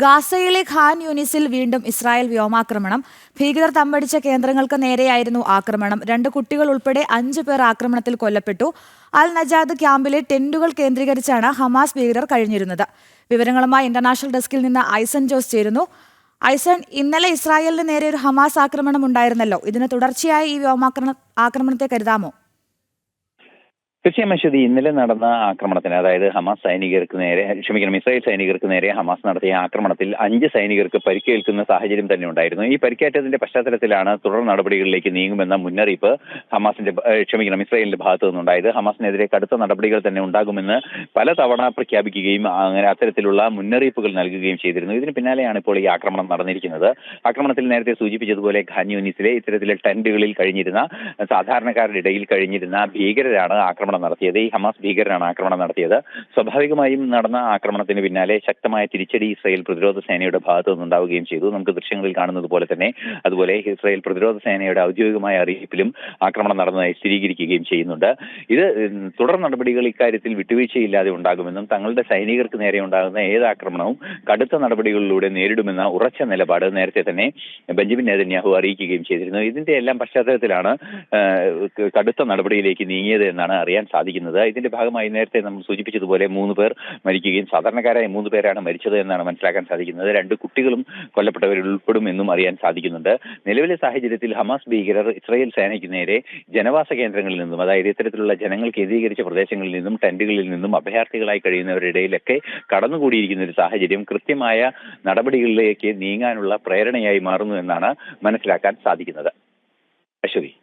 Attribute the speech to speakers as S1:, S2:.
S1: ഗാസയിലെ ഖാൻ യൂനിസിൽ വീണ്ടും ഇസ്രായേൽ വ്യോമാക്രമണം. ഭീകരർ തമ്പടിച്ച കേന്ദ്രങ്ങൾക്ക് നേരെയായിരുന്നു ആക്രമണം. 2 കുട്ടികൾ ഉൾപ്പെടെ 5 പേർ ആക്രമണത്തിൽ കൊല്ലപ്പെട്ടു. അൽ നജാദ് ക്യാമ്പിലെ ടെന്റുകൾ കേന്ദ്രീകരിച്ചാണ് ഹമാസ് ഭീകരർ കഴിഞ്ഞിരുന്നത്. വിവരങ്ങളുമായി ഇന്റർനാഷണൽ ഡെസ്കിൽ നിന്ന് ഐസൻ ജോസ് ചേരുന്നു. ഐസൻ, ഇന്നലെ ഇസ്രായേലിന് നേരെ ഒരു ഹമാസ് ആക്രമണം ഉണ്ടായിരുന്നല്ലോ. ഇതിന് തുടർച്ചയായി ഈ ആക്രമണത്തെ കരുതാമോ?
S2: തീർച്ചയായും അശ്വതി, ഇന്നലെ നടന്ന ആക്രമണത്തിന്, അതായത് ഇസ്രായേൽ സൈനികർക്ക് നേരെ ഹമാസ് നടത്തിയ ആക്രമണത്തിൽ 5 സൈനികർക്ക് പരിക്കേൽക്കുന്ന സാഹചര്യം തന്നെ ഉണ്ടായിരുന്നു. ഈ പരിക്കേറ്റതിന്റെ പശ്ചാത്തലത്തിലാണ് തുടർ നടപടികളിലേക്ക് നീങ്ങുമെന്ന മുന്നറിയിപ്പ് ഇസ്രായേലിന്റെ ഭാഗത്തു നിന്നുണ്ടായത്. ഹമാസിനെതിരെ കടുത്ത നടപടികൾ തന്നെ ഉണ്ടാകുമെന്ന് പലതവണ പ്രഖ്യാപിക്കുകയും അങ്ങനെ അത്തരത്തിലുള്ള മുന്നറിയിപ്പുകൾ നൽകുകയും ചെയ്തിരുന്നു. ഇതിന് പിന്നാലെയാണ് ഇപ്പോൾ ഈ ആക്രമണം നടന്നിരിക്കുന്നത്. ആക്രമണത്തിൽ നേരത്തെ സൂചിപ്പിച്ചതുപോലെ ഖാൻ യൂനിസിലെ ഇത്തരത്തിലെ ടെന്റുകളിൽ കഴിഞ്ഞിരുന്ന സാധാരണക്കാരുടെ ഇടയിൽ കഴിഞ്ഞിരുന്ന ഭീകരരാണ് ആക്രമണം നടത്തിയത്. ഈ ഹമാസ് ഭീകരരാണ് ആക്രമണം നടത്തിയത്. സ്വാഭാവികമായും നടന്ന ആക്രമണത്തിന് പിന്നാലെ ശക്തമായ തിരിച്ചടി ഇസ്രായേൽ പ്രതിരോധ സേനയുടെ ഭാഗത്തു നിന്നുണ്ടാവുകയും ചെയ്തു. നമുക്ക് ദൃശ്യങ്ങളിൽ കാണുന്നത് പോലെ തന്നെ അതുപോലെ ഇസ്രായേൽ പ്രതിരോധ സേനയുടെ ഔദ്യോഗികമായ അറിയിപ്പിലും ആക്രമണം നടന്നതായി സ്ഥിരീകരിക്കുകയും ചെയ്യുന്നുണ്ട്. ഇത് തുടർ നടപടികൾ ഇക്കാര്യത്തിൽ വിട്ടുവീഴ്ചയില്ലാതെ ഉണ്ടാകുമെന്നും തങ്ങളുടെ സൈനികർക്ക് നേരെ ഉണ്ടാകുന്ന ഏത് ആക്രമണവും കടുത്ത നടപടികളിലൂടെ നേരിടുമെന്ന ഉറച്ച നിലപാട് നേരത്തെ തന്നെ ബെഞ്ചമിൻ നെതന്യാഹു അറിയിക്കുകയും ചെയ്തിരുന്നു. ഇതിന്റെ എല്ലാം പശ്ചാത്തലത്തിലാണ് കടുത്ത നടപടിയിലേക്ക് നീങ്ങിയത് എന്നാണ് അറിയാൻ സാധിക്കുന്നത്. ഇതിന്റെ ഭാഗമായി നേരത്തെ നമ്മൾ സൂചിപ്പിച്ചതുപോലെ 3 പേർ മരിക്കുകയും സാധാരണക്കാരായ 3 പേരാണ് മരിച്ചത് എന്നാണ് മനസ്സിലാക്കാൻ സാധിക്കുന്നത്. 2 കുട്ടികളും കൊല്ലപ്പെട്ടവരിൽ ഉൾപ്പെടും എന്നും അറിയാൻ സാധിക്കുന്നുണ്ട്. നിലവിലെ സാഹചര്യത്തിൽ ഹമാസ് ഭീകരർ ഇസ്രായേൽ സേനയ്ക്ക് നേരെ ജനവാസ കേന്ദ്രങ്ങളിൽ നിന്നും, അതായത് ഇത്തരത്തിലുള്ള ജനങ്ങൾ കേന്ദ്രീകരിച്ച പ്രദേശങ്ങളിൽ നിന്നും ടെന്റുകളിൽ നിന്നും അഭയാർത്ഥികളായി കഴിയുന്നവരുടെ ഇടയിലൊക്കെ കടന്നുകൂടിയിരിക്കുന്ന ഒരു സാഹചര്യം കൃത്യമായ നടപടികളിലേക്ക് നീങ്ങാനുള്ള പ്രേരണയായി മാറുന്നു എന്നാണ് മനസ്സിലാക്കാൻ സാധിക്കുന്നത്. അശ്വതി.